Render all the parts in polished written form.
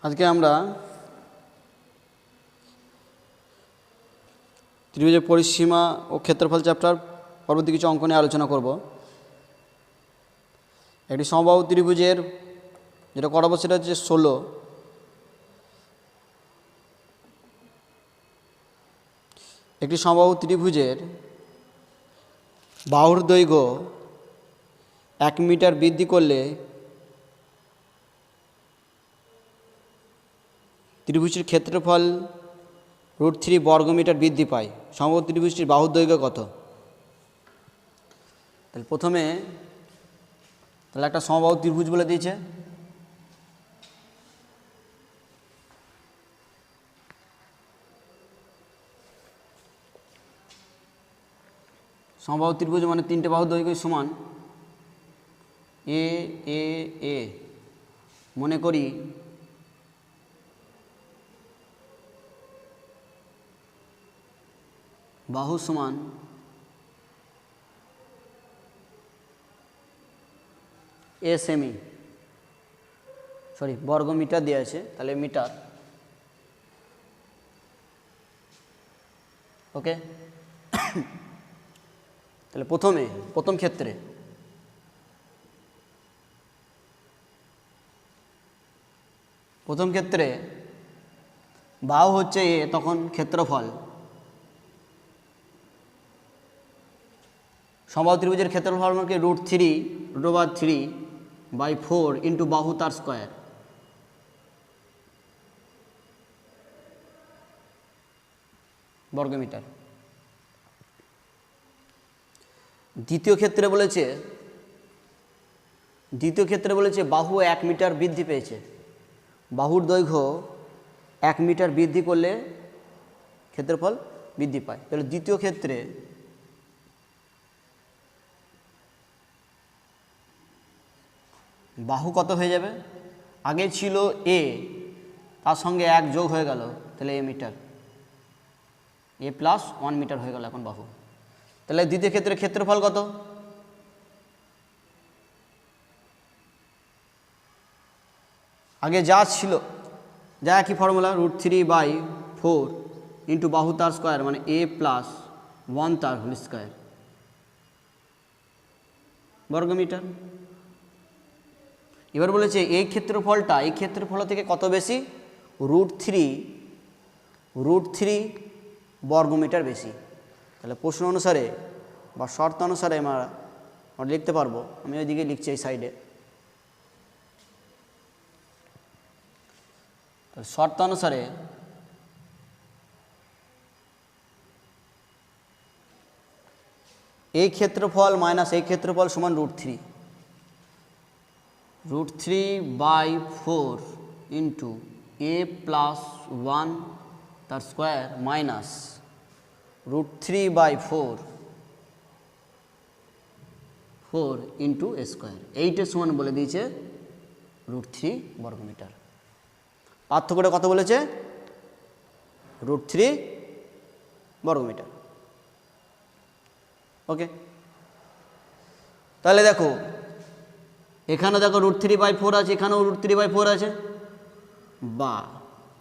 আজকে আমরা ত্রিভুজের পরিসীমা ও ক্ষেত্রফল চ্যাপ্টার পরবর্তী কিছু অঙ্ক নিয়ে আলোচনা করব। একটি সমবাহু ত্রিভুজের যেটা করাবো সেটা হচ্ছে 16। একটি সমবাহু ত্রিভুজের বাহুর দৈর্ঘ্য 1 মিটার বৃদ্ধি করলে ত্রিভুজটির ক্ষেত্রফল √3 বর্গমিটার বৃদ্ধি পায়। সমবাহু ত্রিভুজটির বাহুর দৈর্ঘ্য কত? তাহলে প্রথমে একটা সমবাহু ত্রিভুজ বলে দিয়েছে। সমবাহু ত্রিভুজ মানে 3টে বাহুর দৈর্ঘ্য সমান। এ এ এ মনে করি বাহু সমান এ সেমি, বর্গ মিটার দেওয়া আছে, তাহলে মিটার। ওকে, তাহলে প্রথম ক্ষেত্রে বাহু হচ্ছে এ, তখন ক্ষেত্রফল সমবাহু ত্রিভুজের ক্ষেত্রফল মানে √3/4 ইন্টু বাহু তার স্কোয়ার। বর্গমিটার। দ্বিতীয় ক্ষেত্রে বলেছে বাহু 1 মিটার বৃদ্ধি পেয়েছে। বাহুর দৈর্ঘ্য 1 মিটার বৃদ্ধি করলে ক্ষেত্রফল বৃদ্ধি পায়। তাহলে দ্বিতীয় ক্ষেত্রে বাহু কত হয়ে যাবে? আগে ছিল এ, তার সঙ্গে 1 যোগ হয়ে গেল, তাহলে এ মিটার, এ প্লাস 1 মিটার হয়ে গেল এখন বাহু। তাহলে দ্বিতীয় ক্ষেত্রে ক্ষেত্রফল কত? আগে যা ছিল, যা একই ফর্মুলা, √3/4 ইন্টু বাহু তার স্কোয়ার মানে এ প্লাস 1 তার হোল স্কোয়ার বর্গমিটার। এবার বলেছে এই ক্ষেত্রফল থেকে কত বেশি? √3 বর্গমিটার বেশি। তাহলে প্রশ্ন অনুসারে বা শর্ত অনুসারে আমরা লিখতে পারবো। আমি ওইদিকে লিখছি এই সাইডে। শর্ত অনুসারে এই ক্ষেত্রফল মাইনাস এই ক্ষেত্রফল সমান √3/4 ইন্টু এ প্লাস 1 তার স্কোয়ার মাইনাস √3/4 ইন্টু এ স্কোয়ার। এইটা সমান বলে দিয়েছে √3 বর্গমিটার। পার্থক্যটা কত বলেছে? √3 বর্গমিটার। ওকে, তাহলে দেখো এখানে √3/4 আছে, এখানেও √3/4 আছে,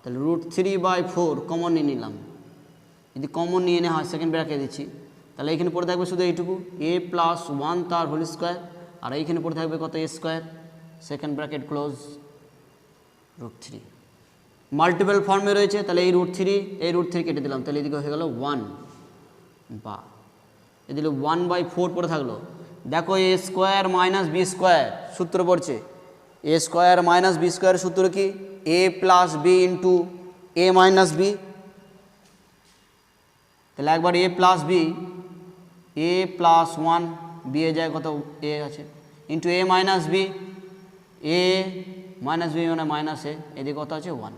তাহলে √3/4 কমন নিয়ে নিলাম। যদি কমন নিয়ে নেওয়া হয়, সেকেন্ড ব্র্যাকেট দিচ্ছি, তাহলে এইখানে পড়ে থাকবে শুধু এইটুকু, এ প্লাস 1 তার হোল স্কোয়ার, আর এইখানে পড়ে থাকবে কত? A square, second bracket close, √3। Multiple ফর্মে রয়েছে, তাহলে এই √3 কেটে দিলাম, তাহলে এদিকে হয়ে গেল 1, এদিকে 1/4 পড়ে থাকলো। দেখো এ স্কোয়ার মাইনাস বি স্কোয়ার সূত্র পড়ছে। এ স্কোয়ার মাইনাস বি স্কোয়ার সূত্র কি? এ প্লাস বি ইন্টু এ মাইনাস বি। তাহলে একবার এ plus B, A plus 1, B A যায় কত? এ আছে, ইন্টু এ মাইনাস বি, এ মাইনাস বি মানে মাইনাস এ, এদিকে কত আছে? 1।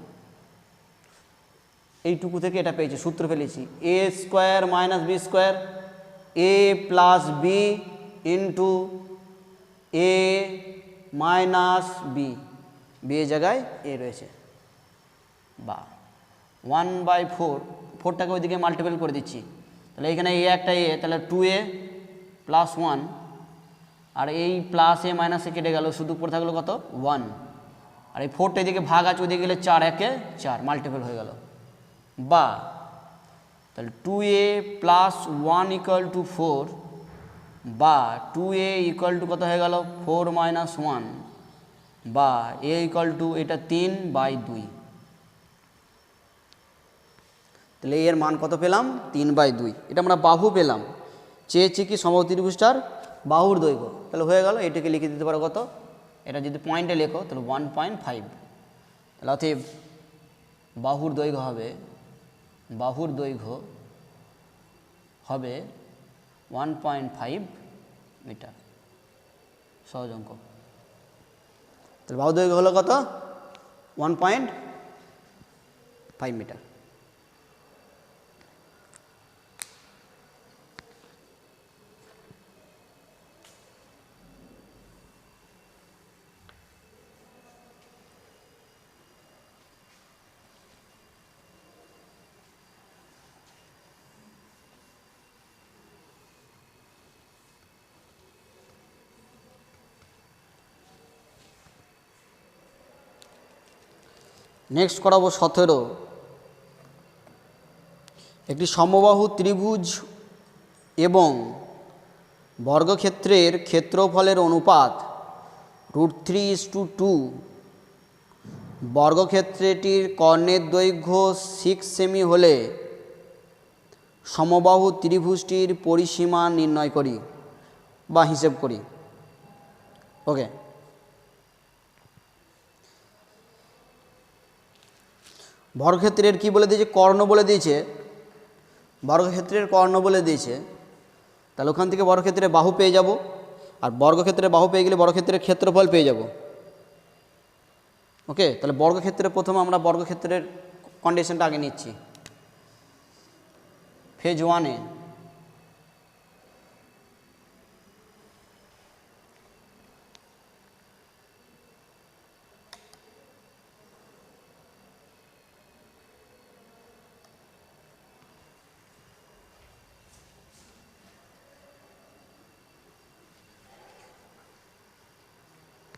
এইটুকু থেকে এটা পেয়েছি, সূত্র ফেলেছি। এ স্কোয়ার মাইনাস বি স্কোয়ার, এ প্লাস বি ইন্টু এ মাইনাস বি, বি এর জায়গায় এ রয়েছে, 1/4, 4টাকে ওইদিকে মাল্টিপল করে দিচ্ছি, তাহলে এখানে এ একটা এ, তাহলে 2a প্লাস 1, আর এই প্লাস এ মাইনাসে কেটে গেল, শুধু পড়ে থাকলো কত? 1। আর এই 4টা এদিকে ভাগ আছে, ওদিকে গেলে 4 একে 4 মাল্টিপল হয়ে গেল। বা তাহলে 2a প্লাস 1 ইকুয়াল টু 4, বা 2a ইকুয়াল টু কত হয়ে গেল 4 মাইনাস 1, বা a ইকুয়াল টু এটা 3/2। তাহলে এর মান কত পেলাম 3/2। এটা আমরা বাহু পেলাম, চেয়েছি কি সমবাহু ত্রিভুজটার বাহুর দৈর্ঘ্য। তাহলে হয়ে গেল, এটাকে লিখে দিতে পারো কত, এটা যদি পয়েন্টে লেখো তাহলে 1.5। তাহলে অতএব বাহুর দৈর্ঘ্য হবে 1.5 মিটার। সহজ অঙ্ক। তাহলে বাহুর দৈর্ঘ্য হলো কত 1.5 মিটার। নেক্সট করাবো 17। একটি সমবাহু ত্রিভুজ এবং বর্গক্ষেত্রের ক্ষেত্রফলের অনুপাত √3:2। বর্গক্ষেত্রটির কর্ণের দৈর্ঘ্য 6 সেমি হলে সমবাহু ত্রিভুজটির পরিসীমা নির্ণয় করি বা হিসেব করি। ওকে, বর্গক্ষেত্রের কি বলে দিয়েছে, কর্ণ বলে দিয়েছে, বর্গক্ষেত্রের কর্ণ বলে দিয়েছে। তাহলে ওখান থেকে বর্গক্ষেত্রের বাহু পেয়ে যাব, আর বর্গক্ষেত্রের বাহু পেয়ে গেলে বর্গক্ষেত্রের ক্ষেত্রফল পেয়ে যাব। ওকে, তাহলে বর্গক্ষেত্রে প্রথমে আমরা বর্গক্ষেত্রের কন্ডিশনটা আগে নিচ্ছি। ফেজ 1-এ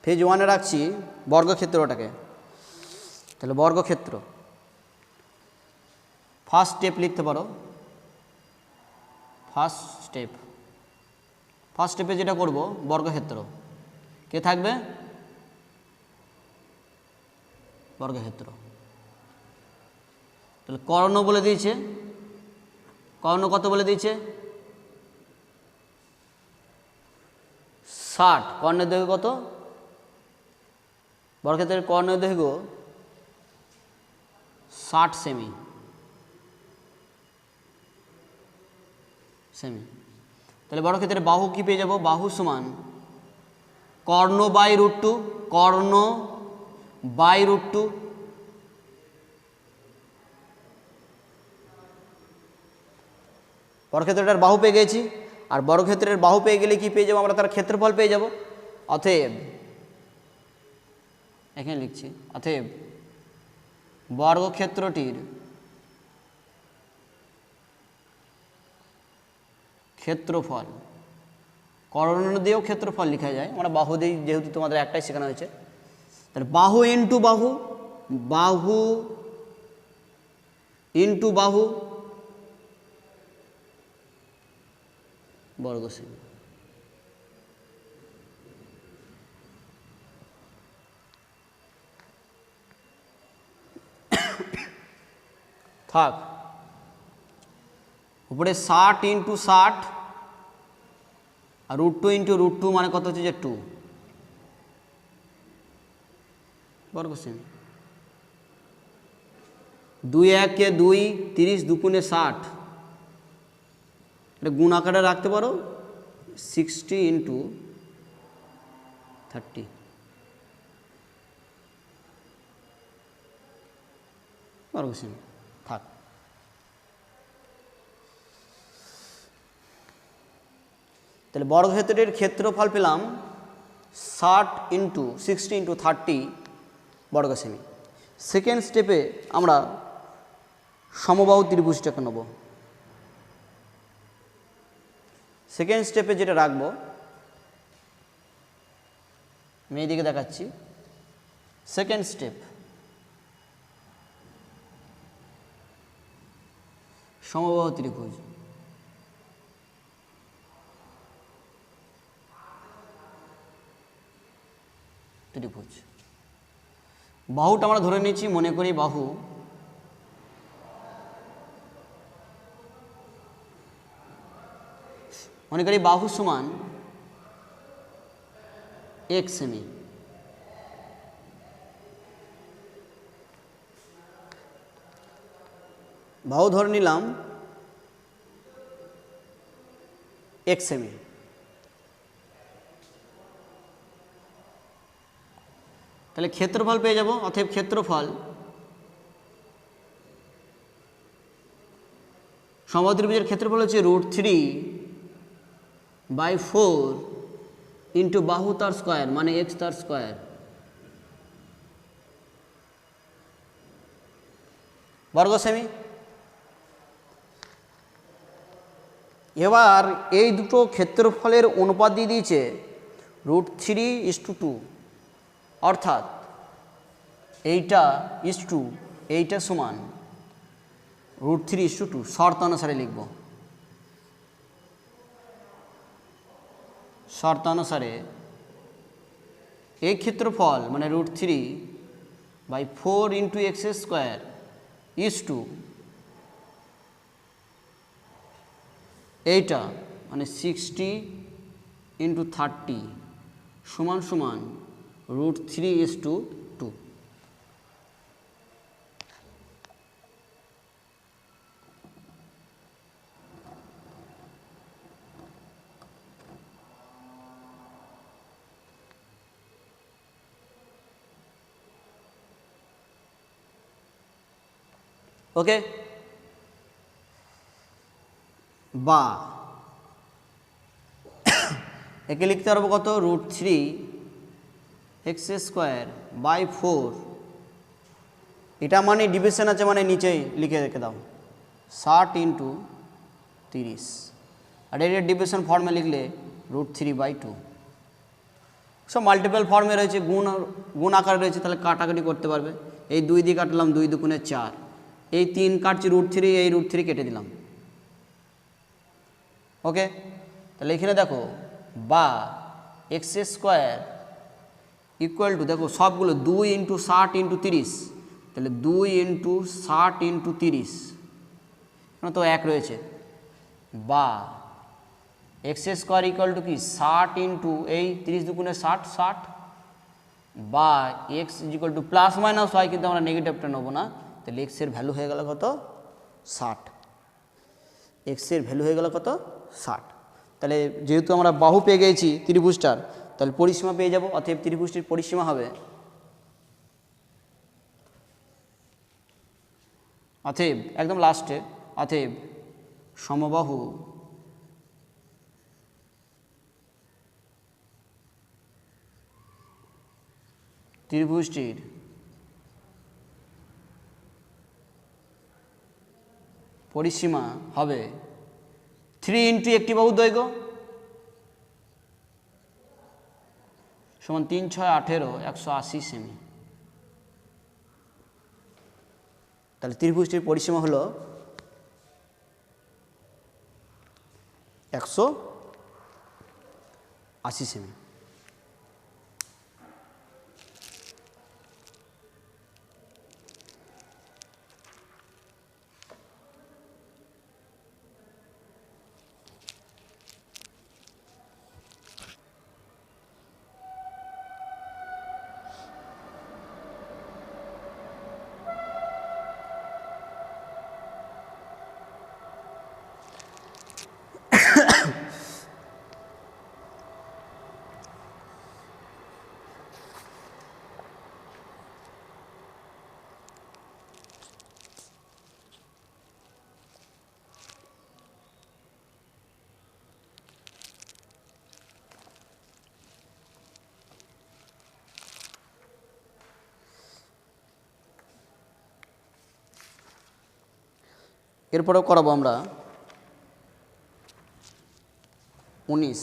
ফেজ 1-এ রাখছি বর্গক্ষেত্রটাকে। তাহলে বর্গক্ষেত্র ফার্স্ট স্টেপ লিখতে পারো। ফার্স্ট স্টেপে যেটা করব, বর্গক্ষেত্র কে থাকবে, বর্গক্ষেত্র। তাহলে কর্ণ বলে দিয়েছে, কর্ণ কত বলে দিয়েছে 60। কর্ণের দৈর্ঘ্য কত, বর্গক্ষেত্রের কর্ণের দৈর্ঘ্য 60 সেমি। তাহলে বর্গক্ষেত্রের বাহু কি পেয়ে যাব, বাহু সমান কর্ণ বাই √2, কর্ণ বাই √2। বর্গক্ষেত্রটার বাহু পেয়ে গেছি, আর বর্গক্ষেত্রের বাহু পেয়ে গেলে কি পেয়ে যাবো আমরা, তার ক্ষেত্রফল পেয়ে যাব। অতএব এখানে লিখছি, অতএব বর্গক্ষেত্রটির ক্ষেত্রফল, কর্ণ দিয়েও ক্ষেত্রফল লেখা যায়, আমরা বাহু দিই যেহেতু তোমাদের একটাই শেখানো হয়েছে। তাহলে বাহু ইন্টু বাহু, বাহু ইন্টু বাহু বর্গ সেমি। থাক, উপরে 60 ইন্টু 60 আর √2 ইন্টু √2 মানে কত হচ্ছে যে 2 বর্গ সেমি। 2 1 2, 30 2 60, এটা গুণ আকারে রাখতে পারো 60 ইন্টু 30 বর্গ সেমি। থাক, তাহলে বর্গক্ষেত্রের ক্ষেত্রফল পেলাম 60 ইন্টু 60 ইন্টু 30 বর্গ সেমি। সেকেন্ড স্টেপে আমরা সমবাহু ত্রিভুজটাকে নেব। সেকেন্ড স্টেপে যেটা রাখবো, আমি এইদিকে দেখাচ্ছি, সেকেন্ড স্টেপ, সমবাহু ত্রিভুজ। ত্রিভুজ বাহুটা আমরা ধরে নিয়েছি, মনে করি বাহু সমান x সেমি। বাহু ধরে নিলাম x সেমি। তাহলে ক্ষেত্রফল পেয়ে যাব, অতএব ক্ষেত্রফল সমবাহু ত্রিভুজের ক্ষেত্রফল হচ্ছে √3/4 ইন্টু বাহু তার স্কোয়ার মানে x তার স্কোয়ার, বর্গ সেমি। এবার এই দুটো ক্ষেত্রফলের অনুপাত দিয়ে দিয়েছে √3:2, অর্থাৎ এইটা এইটা সমান √3:2। শর্ত অনুসারে লিখব, শর্ত অনুসারে এই ক্ষেত্রফল মানে √3/4 ইন্টু x² এইটা মানে 60 ইন্টু 30 সমান সমান √3:2। ওকে, বা একে লিখতে পারবো কত, √3x²/4। এটা মানে ডিভিশন আছে মানে নিচেই লিখে রেখে দাও 60 ইন্টু 30, আর এর ডিভিশন ফর্মে লিখলে √3/2। সব মাল্টিপল ফর্মে রয়েছে, গুণ আকারে রয়েছে, তাহলে কাটাকাটি করতে পারবে। এই 2 দিয়ে কাটলাম, 2 দুগুণে 4, এই 3 কাটছি √3, এই √3 কেটে দিলাম। ওকে, তাহলে এখানে দেখো বা x² ইকুয়াল টু, দেখো সবগুলো 2 ইন্টু 60 ইন্টু 30, তাহলে 2 ইন্টু 60 ইন্টু 30, এখানে তো 1 রয়েছে, বা x² ইকুয়াল টু কি 60 ইন্টু এই 30 দুগুণে 60 60, বা x equal to plus minus হয়, কিন্তু আমরা নেগেটিভটা নেবো না, তাহলে x এর ভ্যালু হয়ে গেল কত 60। x এর ভ্যালু হয়ে গেল কত 60। তাহলে যেহেতু আমরা বাহু পেয়ে গেছি ত্রিভুজটার, তাহলে পরিসীমা পেয়ে যাব, অতএব ত্রিভুজটির পরিসীমা হবে, অতএব একদম লাস্টে, অতএব সমবাহু ত্রিভুজটির পরিসীমা হবে 3 ইন্টু একটি বাহু দৈর্ঘ্য সমান 3 6 18 180 সেমি। তাহলে ত্রিভুজটির পরিসীমা হলো 180 সেমি। এরপরেও করাবো আমরা 19।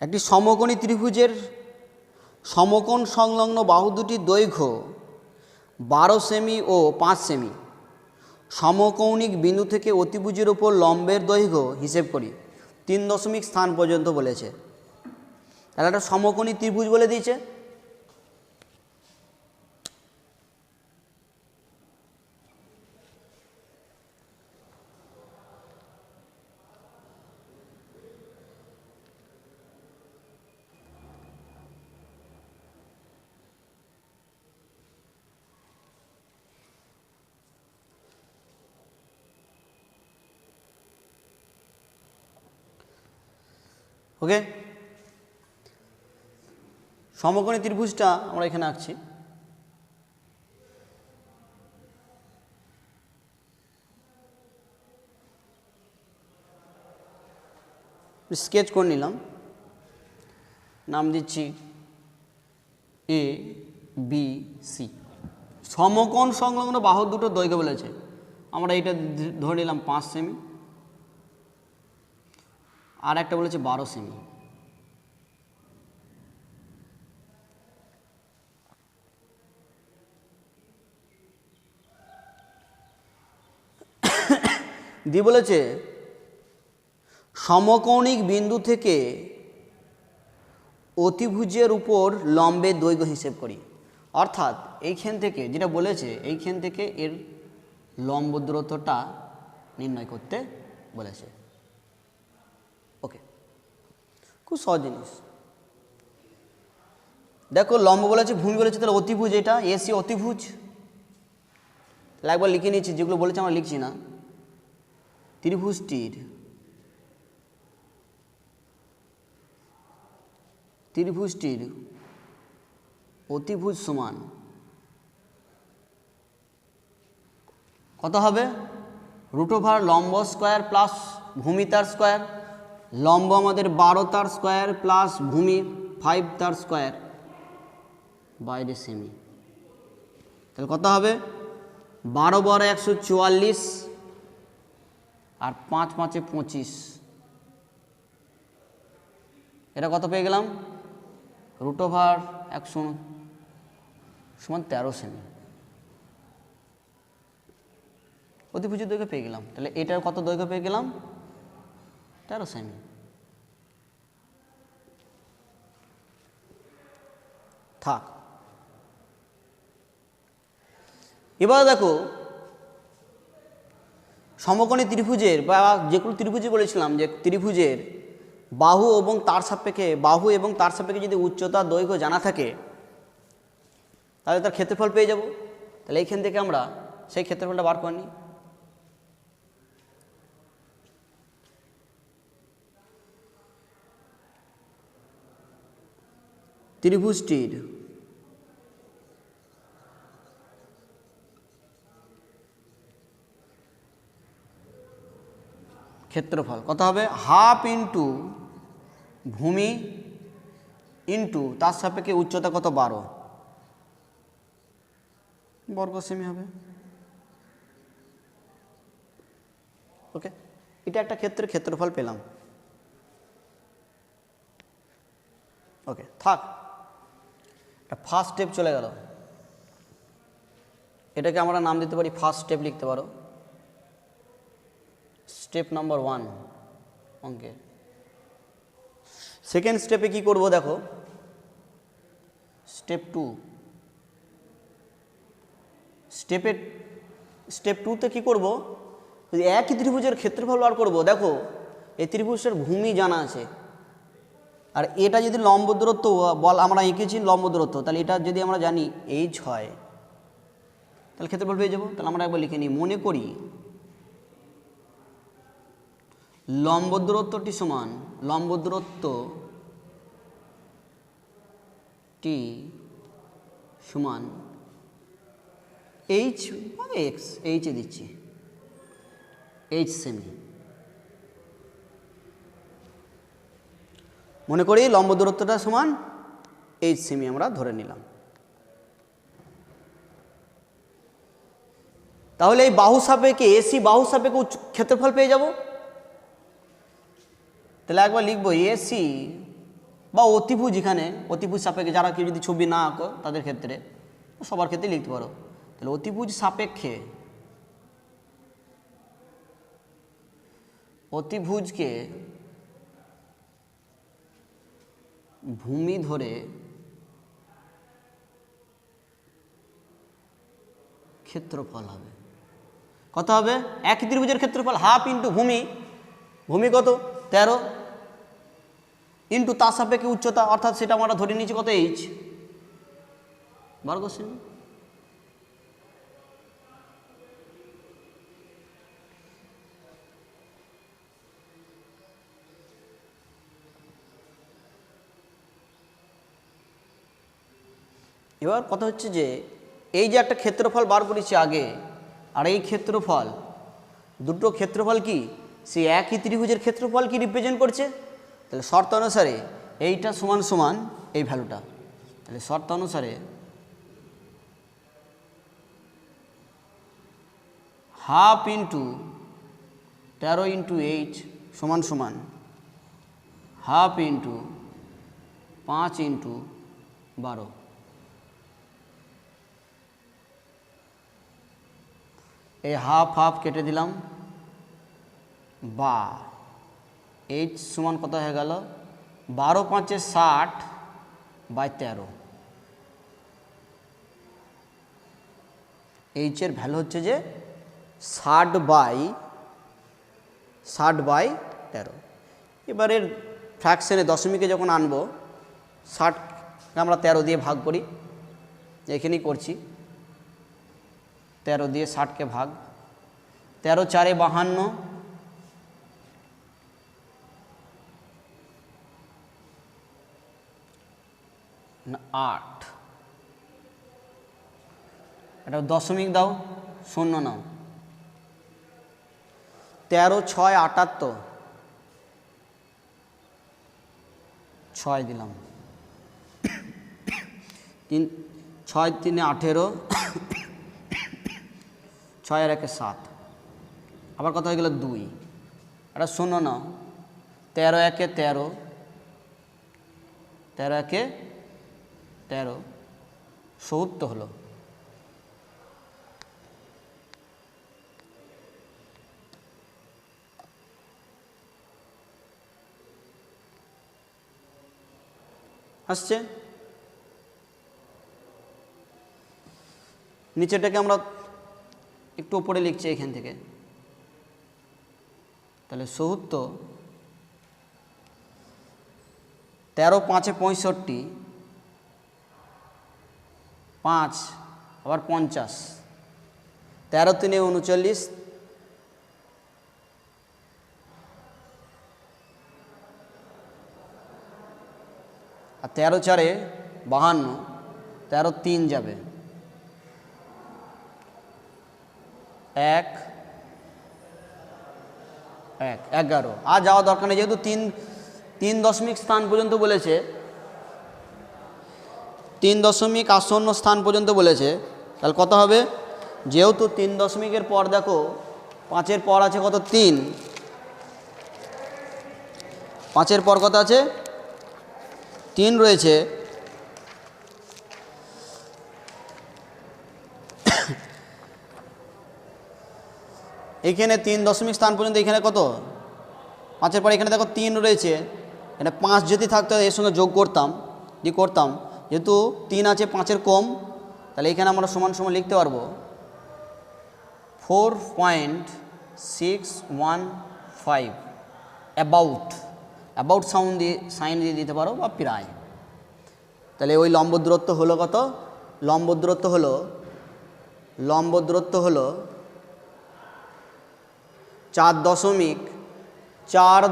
একটি সমকোণী ত্রিভুজের সমকোণ সংলগ্ন বাহু দুটির দৈর্ঘ্য 12 সেমি ও 5 সেমি। সমকৌণিক বিন্দু থেকে অতিভুজের উপর লম্বের দৈর্ঘ্য হিসেব করি 3 স্থান পর্যন্ত বলেছে। তাহলে একটা সমকোণী ত্রিভুজ বলে দিয়েছে। ওকে, সমকোণী ত্রিভুজটা আমরা এখানে আঁকছি। স্কেচ করে নিলাম, নাম দিচ্ছি এ বি সি। সমকোণ সংলগ্ন বাহু দুটো দৈর্ঘ্য বলেছে, আমরা এটা ধরে নিলাম 5 সেমি, আর একটা বলেছে 12 সেমি। দিয়ে বলেছে সমকৌণিক বিন্দু থেকে অতিভুজের উপর লম্বের দৈর্ঘ্য হিসেব করি। অর্থাৎ এইখান থেকে যেটা বলেছে, এইখান থেকে এর লম্ব দূরত্বটা নির্ণয় করতে বলেছে। ওকে, খুব সহজ জিনিস। দেখো লম্ব বলেছে, ভূমি বলেছে, তাহলে অতিভুজ, এটা এসি অতিভুজ। তাহলে একবার লিখে নিচ্ছি, যেগুলো বলেছে আমরা লিখছি না। ত্রিভুজটির অতিভুজ সমান কত হবে? √ লম্ব স্কোয়ার প্লাস ভূমি তার স্কোয়ার। লম্ব আমাদের 12 তার স্কোয়ার প্লাস ভূমি 5 তার স্কোয়ার বাইরে সেমি। তাহলে কত হবে? 12 × 144 আর 5 × 5 = 25। এটা কত পেয়ে গেলাম? √ 100 = 13 সেমি। অতিভুজের দৈর্ঘ্য পেয়ে গেলাম। তাহলে এটার কত দৈর্ঘ্য পেয়ে গেলাম? 13 সেমি। থাক। এবার দেখো সমকোণী ত্রিভুজের বা যে কোনো ত্রিভুজে বলেছিলাম যে ত্রিভুজের বাহু এবং তার সাপেক্ষে যদি উচ্চতা দৈর্ঘ্য জানা থাকে তাহলে তার ক্ষেত্রফল পেয়ে যাব। তাহলে এইখান থেকে আমরা সেই ক্ষেত্রফলটা বার করে নিই। ত্রিভুজটির ক্ষেত্রফল কত হবে? 1/2 × ভূমি ইন্টু তার সাপেক্ষে উচ্চতা কত? 12 বর্গ সেমি হবে। ওকে, এটা একটা ক্ষেত্রফল পেলাম। ওকে, থাক। এটা ফার্স্ট স্টেপ চলে গেল। এটাকে আমরা নাম দিতে পারি ফার্স্ট স্টেপ, লিখতে পারো স্টেপ নাম্বার 1 অঙ্কের। সেকেন্ড স্টেপে কি করব দেখো, স্টেপ 2। স্টেপ 2তে কি করব? যদি একই ত্রিভুজের ক্ষেত্রফল বার করব। দেখো এই ত্রিভুজের ভূমি জানা আছে, আর এটা যদি লম্ব দূরত্ব বল আমরা এঁকেছি লম্ব দূরত্ব, তাহলে এটা যদি আমরা জানি h হয় তাহলে ক্ষেত্রফল পেয়ে যাব। তাহলে আমরা একবার লিখে নিই। মনে করি লম্ব দূরত্বটি সমান h বা x, h এ দিচ্ছি h সেমি। মনে করি লম্ব দূরত্বটা সমান h সেমি আমরা ধরে নিলাম। তাহলে এই বাহু সাপেক্ষে এসি বাহু সাপেক্ষে ক্ষেত্রফল পেয়ে যাব। তাহলে একবার লিখব এসি বা অতিভুজ, এখানে অতিভুজ সাপেক্ষে যারা কেউ যদি ছবি না আঁকো তাদের ক্ষেত্রে, সবার ক্ষেত্রে লিখতে পারো। তাহলে অতিভুজ সাপেক্ষে, অতিভুজকে ভূমি ধরে ক্ষেত্রফল হবে। কত হবে? একই ত্রিভুজের ক্ষেত্রফল হাফ ইন্টু ভূমি, ভূমি কত 13 ইন্টু তার সাপেক্ষে উচ্চতা, অর্থাৎ সেটা আমরা ধরে নিয়েছি কত এইচ, বার কোশ্চেন। এবার কথা হচ্ছে যে এই যে একটা ক্ষেত্রফল বার করেছি আগে, আর এই ক্ষেত্রফল, দুটো ক্ষেত্রফল কি সেই একই ত্রিভুজের ক্ষেত্রফল কি রিপ্রেজেন্ট করছে? তাহলে শর্ত অনুসারে এইটা সমান সমান এই ভ্যালুটা, তাহলে শর্ত অনুসারে হাফ ইন্টু 13 ইন্টু 8 সমান সমান হাফ ইন্টু 5 ইন্টু 12। এই হাফ হাফ কেটে দিলাম, বা এইচ সমান কত হয়ে গেল 12 5 60 বাই 13। এইচের ভ্যালু হচ্ছে যে 60 বাই 13। এবারের ফ্র্যাকশনে দশমিকে যখন আনবো 60কে আমরা 13 দিয়ে ভাগ করি, এখানেই করছি, 13 দিয়ে 60কে ভাগ, 13 4 52 না 8, এটা দশমিক দাও, 0 নাও, 13 6 78, 6 দিলাম, 3 6 3 18, 6 আর 1 7, আবার কত হয়ে গেল 2, এটা 0 নাও, 13 1 13, 13 1 13, 70 হলো। আসছে? নিচেটাকে আমরা একটু উপরে লিখছি এখান থেকে, তাহলে 70, 13 5 65, 5 আবার 50, 13 3 39, আর 13 4 52, 13 3 যাবে 1 1 11, আর যাওয়া দরকার নেই, যেহেতু 3 দশমিক স্থান পর্যন্ত বলেছে, 3 দশমিক আসন্ন স্থান পর্যন্ত বলেছে, তাহলে কত হবে? যেহেতু 3 দশমিকের পর দেখো 5-এর পর আছে কত 3, 5-এর পর কত আছে 3 রয়েছে, এখানে 3 দশমিক স্থান পর্যন্ত, এখানে কত 5-এর পর এখানে দেখো 3 রয়েছে, এটা 5 যদি থাকতো এর সঙ্গে যোগ করতাম, যেহেতু 3 আছে 5-এর কম, তাহলে এখানে আমরা সমান সমান লিখতে পারবো 4.615, অ্যাবাউট সাইন দিয়ে দিতে পারো, বা প্রায়। তাহলে ওই লম্ব দূরত্ব হলো কত? লম্ব দূরত্ব হলো 4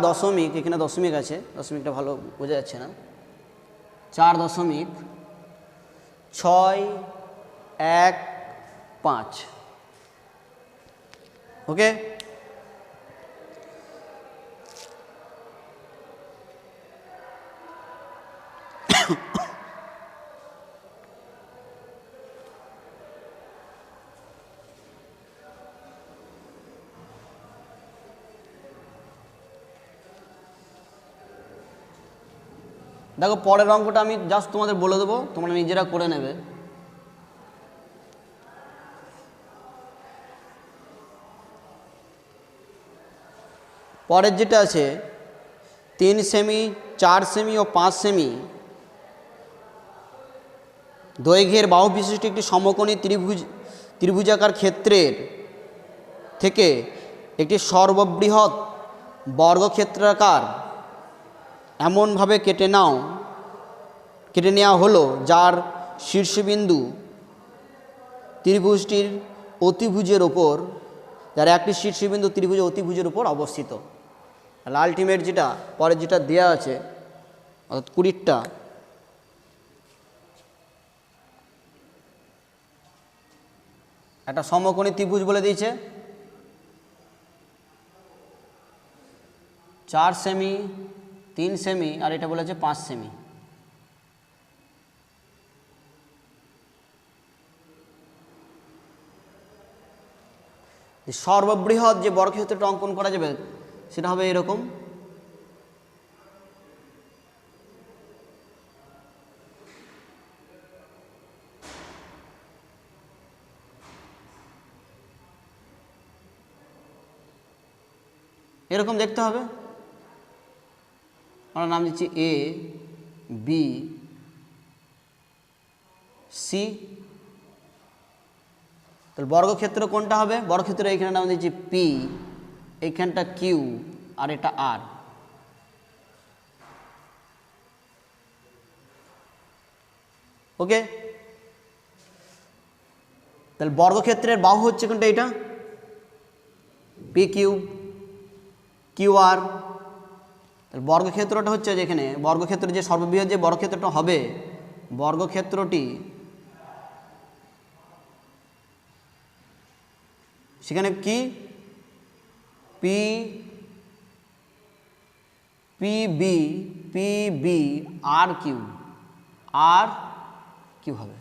দশমিক, এখানে দশমিক আছে, দশমিকটা ভালো বোঝা যাচ্ছে না, 4.615, ওকে। দেখো পরের অঙ্কটা আমি জাস্ট তোমাদের বলে দেবো, তোমরা নিজেরা করে নেবে। পরের যেটা আছে 3 সেমি, 4 সেমি ও 5 সেমি দৈর্ঘ্যের বাহু বিশিষ্ট একটি সমকোণী ত্রিভুজাকার ক্ষেত্রের থেকে একটি সর্ববৃহৎ বর্গক্ষেত্রাকার এমনভাবে কেটে নেওয়া হলো যার শীর্ষবিন্দু ত্রিভুজটির অতিভুজের ওপর, যার একটি শীর্ষবিন্দু ত্রিভুজের অতিভুজের উপর অবস্থিত। তাহলে আলটিমেট যেটা পরে যেটা দেওয়া আছে অর্থাৎ 20টা একটা সমকোণী ত্রিভুজ বলে দিয়েছে, 4 সেমি, 3 সেমি আর এটা বলেছে 5 সেমি। সর্ববৃহৎ যে বর্গক্ষেত্রটা অঙ্কন করা যাবে সেটা হবে এরকম। এরকম দেখতে হবে। আমরা নাম দিচ্ছি এ বি সি। তাহলে বর্গক্ষেত্র কোনটা হবে? বর্গক্ষেত্র এইখানে নাম দিচ্ছি পি, এইখানটা কিউ আর এটা আর। ওকে, তাহলে বর্গক্ষেত্রের বাহু হচ্ছে কোনটা? এটা পি কিউ কিউ আর। তাহলে বর্গক্ষেত্রটা হচ্ছে যেখানে বর্গক্ষেত্র যে সর্ববৃহৎ যে বর্গক্ষেত্রটা হবে, বর্গক্ষেত্রটি সেখানে কি পি পি বি আর কিউ হবে।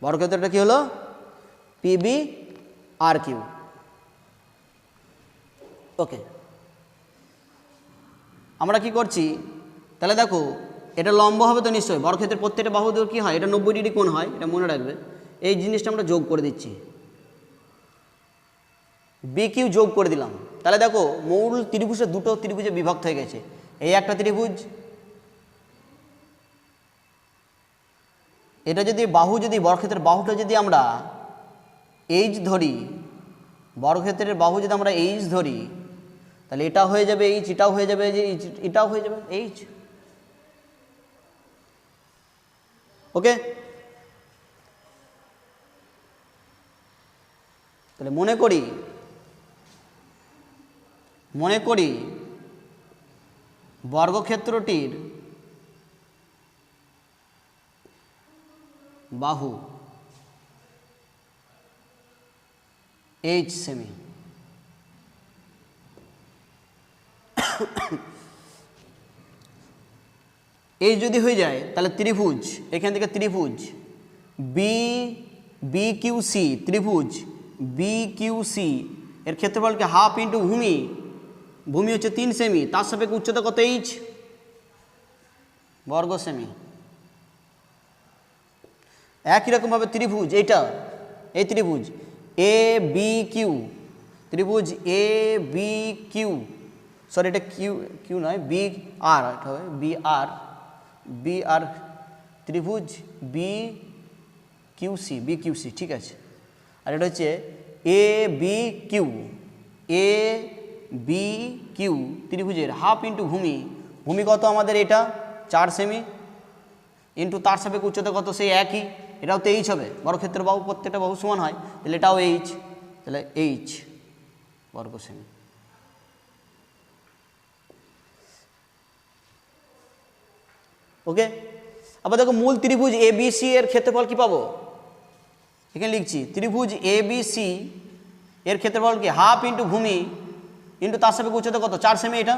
বর্গক্ষেত্রটা কি হলো? পি বি আর কিউ। ওকে, আমরা কি করছি তাহলে দেখো, এটা লম্ব হবে তো নিশ্চয়ই। বর্গক্ষেত্রের প্রত্যেকটা বাহু কী হয়? এটা 90 ডিগ্রি কোণ হয়, এটা মনে রাখবে। এই জিনিসটা আমরা যোগ করে দিচ্ছি, বি কিউ যোগ করে দিলাম। তাহলে দেখো মূল ত্রিভুজে দুটো ত্রিভুজে বিভক্ত হয়ে গেছে। এই একটা ত্রিভুজ, এটা যদি বাহু, যদি বর্গক্ষেত্রের বাহুটা যদি আমরা এইচ ধরি, বর্গক্ষেত্রের বাহু যদি আমরা এইচ ধরি, তাহলে এটা হয়ে যাবে এইচ, এটাও হয়ে যাবে যে এটাও হয়ে যাবে এইচ। ওকে, তাহলে মনে করি বর্গক্ষেত্রটির বাহু এইচ সেমি। এই যদি হয়ে যায় তাহলে ত্রিভুজ, এখান থেকে ত্রিভুজ বি কিউ সি, ত্রিভুজ বি কিউ সি এর ক্ষেত্রফলকে হাফ ইন্টু ভূমি হচ্ছে 3 সেমি, তার সাপেক্ষে উচ্চতা কত? এইচ বর্গ সেমি। একই রকমভাবে ত্রিভুজ এই ত্রিভুজ এ বি কিউ, ত্রিভুজ এ বি কিউ, সরি এটা কিউ নয়, বি আর, এটা হবে বি আর ত্রিভুজ বি কিউ সি, ঠিক আছে। আর এটা হচ্ছে এ বি কিউ ত্রিভুজের হাফ ইন্টু ভূমি কত আমাদের? এটা 4 সেমি, ইন্টু তার সাপেক্ষে উচ্চতা কত? সেই একই, এটাও তো এইচ হবে। বর্গক্ষেত্রের বাহু প্রত্যেকটা বাহু সমান হয়, তাহলে এটাও এইচ, তাহলে এইচ বর্গ সেমি। ওকে, আবার দেখো মূল ত্রিভুজ এ বি সি এর ক্ষেত্রফল কি পাবো? এখানে লিখছি ত্রিভুজ এ বি সি এর ক্ষেত্রফল কি? হাফ ইন্টু ভূমি ইন্টু তার সাপেক্ষে উচ্চতা কত? 4 সেমি। এটা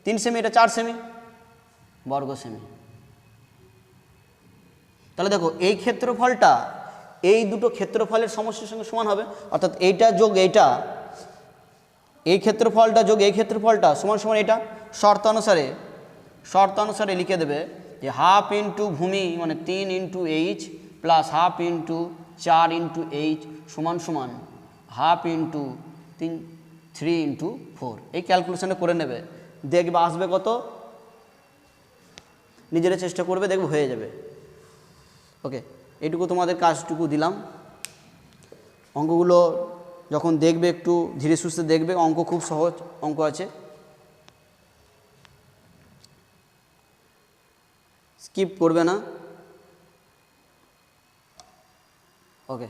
3 সেমি, এটা 4 সেমি বর্গ সেমি। তাহলে দেখো এই ক্ষেত্রফলটা এই দুটো ক্ষেত্রফলের সমষ্টির সঙ্গে সমান হবে, অর্থাৎ এইটা যোগ এইটা, এই ক্ষেত্রফলটা যোগ এই ক্ষেত্রফলটা সমান এটা। শর্ত অনুসারে শর্তানুসারে লিখে দেবে যে হাফ ইন্টু ভূমি মানে 3 into H plus half into 4 into H সমান সমান হাফ ইন্টু 3 ইন্টু 4। এই ক্যালকুলেশনে করে নেবে, দেখবে আসবে কত, নিজেরা চেষ্টা করবে, দেখবে হয়ে যাবে। ওকে, এইটুকু তোমাদের কাজটুকু দিলাম। অঙ্কগুলো যখন দেখবে একটু ধীরে সুস্থে দেখবে, অঙ্ক খুব সহজ অঙ্ক আছে, স্কিপ করবে না। ওকে।